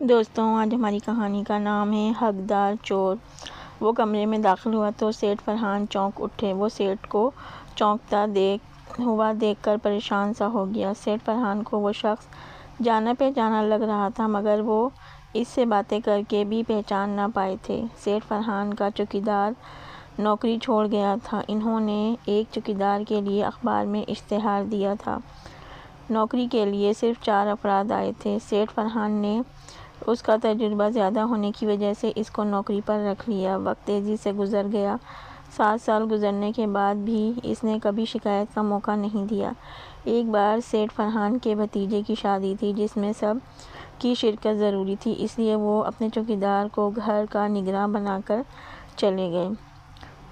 دوستوں، آج ہماری کہانی کا نام ہے حقدار چور۔ وہ کمرے میں داخل ہوا تو سیٹھ فرحان چونک اٹھے۔ وہ سیٹھ کو چونکتا ہوا دیکھ کر پریشان سا ہو گیا۔ سیٹھ فرحان کو وہ شخص جانا پہچانا لگ رہا تھا، مگر وہ اس سے باتیں کر کے بھی پہچان نہ پائے تھے۔ سیٹھ فرحان کا چوکیدار نوکری چھوڑ گیا تھا۔ انہوں نے ایک چوکیدار کے لیے اخبار میں اشتہار دیا تھا۔ نوکری کے لیے صرف 4 افراد آئے تھے۔ سیٹھ فرحان نے اس کا تجربہ زیادہ ہونے کی وجہ سے اس کو نوکری پر رکھ لیا۔ وقت تیزی سے گزر گیا۔ 7 سال گزرنے کے بعد بھی اس نے کبھی شکایت کا موقع نہیں دیا۔ ایک بار سیٹھ فرحان کے بھتیجے کی شادی تھی، جس میں سب کی شرکت ضروری تھی، اس لیے وہ اپنے چوکیدار کو گھر کا نگراں بنا کر چلے گئے۔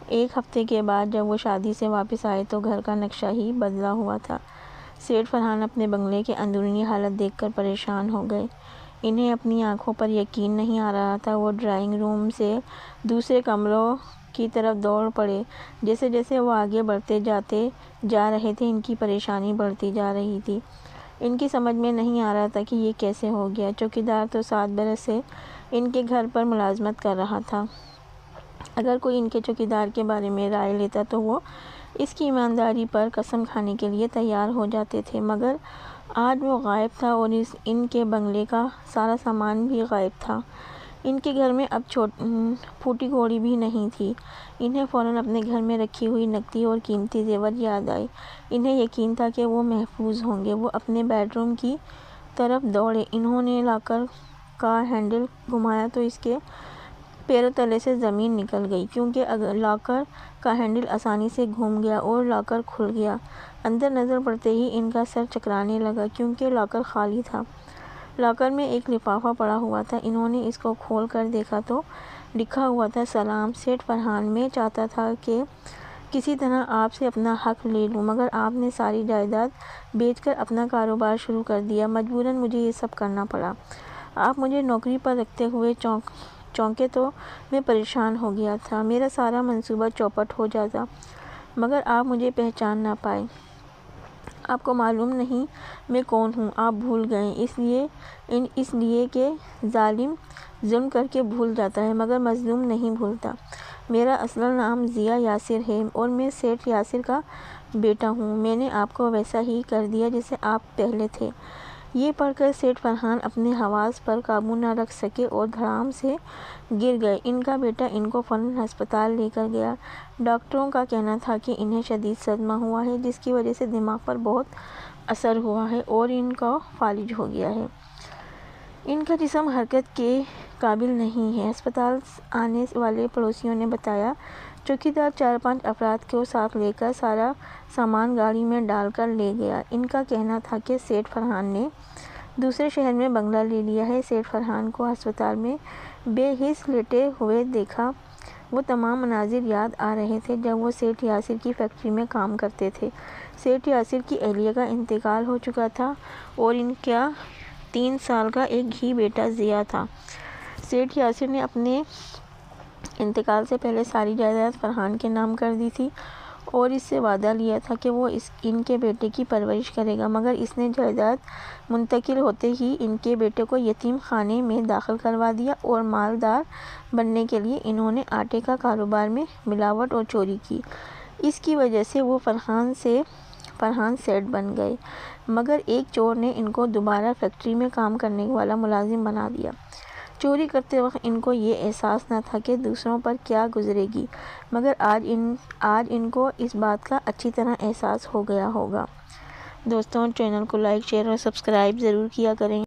ایک ہفتے کے بعد جب وہ شادی سے واپس آئے تو گھر کا نقشہ ہی بدلا ہوا تھا۔ سیٹھ فرحان اپنے بنگلے کی اندرونی حالت دیکھ کر پریشان ہو گئے۔ انہیں اپنی آنکھوں پر یقین نہیں آ رہا تھا۔ وہ ڈرائنگ روم سے دوسرے کمروں کی طرف دوڑ پڑے۔ جیسے جیسے وہ آگے بڑھتے جا رہے تھے، ان کی پریشانی بڑھتی جا رہی تھی۔ ان کی سمجھ میں نہیں آ رہا تھا کہ یہ کیسے ہو گیا۔ چوکیدار تو 7 برس سے ان کے گھر پر ملازمت کر رہا تھا۔ اگر کوئی ان کے چوکیدار کے بارے میں رائے لیتا تو وہ اس کی ایمانداری پر قسم کھانے کے لیے تیار ہو جاتے تھے، مگر آج وہ غائب تھا اور ان کے بنگلے کا سارا سامان بھی غائب تھا۔ ان کے گھر میں اب پھوٹی گھوڑی بھی نہیں تھی۔ انہیں فوراً اپنے گھر میں رکھی ہوئی نقدی اور قیمتی زیور یاد آئے۔ انہیں یقین تھا کہ وہ محفوظ ہوں گے۔ وہ اپنے بیڈ روم کی طرف دوڑے۔ انہوں نے لاکر کا ہینڈل گھمایا تو اس کے پیروں تلے سے زمین نکل گئی، کیونکہ لاکر کا ہینڈل آسانی سے گھوم گیا اور لاکر کھل گیا۔ اندر نظر پڑتے ہی ان کا سر چکرانے لگا، کیونکہ لاکر خالی تھا۔ لاکر میں ایک لفافہ پڑا ہوا تھا۔ انہوں نے اس کو کھول کر دیکھا تو لکھا ہوا تھا: سلام سیٹھ فرحان، میں چاہتا تھا کہ کسی طرح آپ سے اپنا حق لے لوں، مگر آپ نے ساری جائیداد بیچ کر اپنا کاروبار شروع کر دیا۔ مجبوراً مجھے یہ سب کرنا پڑا۔ آپ مجھے نوکری پر رکھتے ہوئے چونکے تو میں پریشان ہو گیا تھا۔ میرا سارا منصوبہ چوپٹ ہو جاتا، مگر آپ مجھے پہچان نہ پائے۔ آپ کو معلوم نہیں میں کون ہوں۔ آپ بھول گئے اس لیے کہ ظالم ظلم کر کے بھول جاتا ہے، مگر مظلوم نہیں بھولتا۔ میرا اصل نام ضیاء یاسر ہے اور میں سیٹھ یاسر کا بیٹا ہوں۔ میں نے آپ کو ویسا ہی کر دیا جیسے آپ پہلے تھے۔ یہ پڑھ کر سیٹھ فرحان اپنے حواس پر قابو نہ رکھ سکے اور دھڑام سے گر گئے۔ ان کا بیٹا ان کو فوراً ہسپتال لے کر گیا۔ ڈاکٹروں کا کہنا تھا کہ انہیں شدید صدمہ ہوا ہے، جس کی وجہ سے دماغ پر بہت اثر ہوا ہے اور ان کو فالج ہو گیا ہے۔ ان کا جسم حرکت کے قابل نہیں ہے۔ ہسپتال آنے والے پڑوسیوں نے بتایا۔ چوکیدار 4-5 افراد کو ساتھ لے کر سارا سامان گاڑی میں ڈال کر لے گیا۔ ان کا کہنا تھا کہ سیٹھ فرحان نے دوسرے شہر میں بنگلہ لے لیا ہے۔ سیٹھ فرحان کو ہسپتال میں بے حس لیٹے ہوئے دیکھا۔ وہ تمام مناظر یاد آ رہے تھے جب وہ سیٹھ یاسر کی فیکٹری میں کام کرتے تھے۔ سیٹھ یاسر کی اہلیہ کا انتقال ہو چکا تھا اور ان کا 3 سال کا ایک ہی بیٹا ضیاء تھا۔ سیٹھ یاسر نے اپنے انتقال سے پہلے ساری جائیداد فرحان کے نام کر دی تھی اور اس سے وعدہ لیا تھا کہ وہ ان کے بیٹے کی پرورش کرے گا، مگر اس نے جائیداد منتقل ہوتے ہی ان کے بیٹے کو یتیم خانے میں داخل کروا دیا اور مالدار بننے کے لیے انہوں نے آٹے کا کاروبار میں ملاوٹ اور چوری کی۔ اس کی وجہ سے وہ فرحان سیٹ بن گئے، مگر ایک چور نے ان کو دوبارہ فیکٹری میں کام کرنے والا ملازم بنا دیا۔ چوری کرتے وقت ان کو یہ احساس نہ تھا کہ دوسروں پر کیا گزرے گی، مگر آج ان کو اس بات کا اچھی طرح احساس ہو گیا ہوگا۔ دوستوں، چینل کو لائک، شیئر اور سبسکرائب ضرور کیا کریں۔